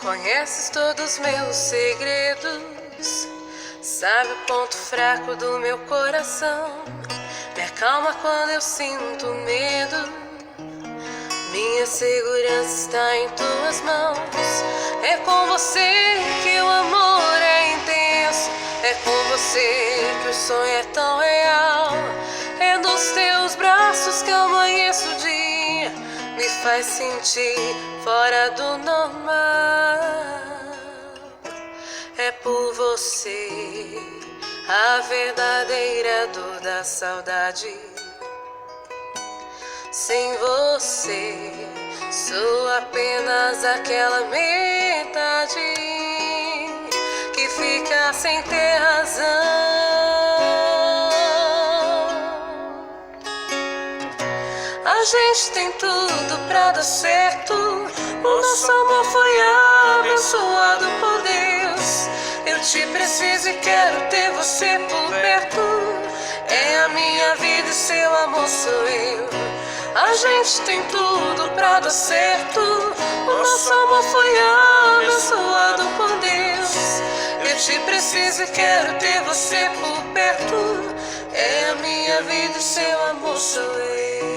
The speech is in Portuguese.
Conheces todos os meus segredos, sabe o ponto fraco do meu coração. Me acalma quando eu sinto medo, minha segurança está em tuas mãos. É com você que o amor é intenso, é com você que o sonho é tão real. É nos teus braços que eu amanheço o dia, me faz sentir fora do normal. É por você a verdadeira dor da saudade. Sem você sou apenas aquela metade que fica sem ter razão. A gente tem tudo pra dar certo, o nosso amor foi abençoado por Deus. Eu te preciso e quero ter você por perto, é a minha vida e seu amor sou eu. A gente tem tudo pra dar certo, o nosso amor foi abençoado por Deus. Eu te preciso e quero ter você por perto, é a minha vida e seu amor sou eu.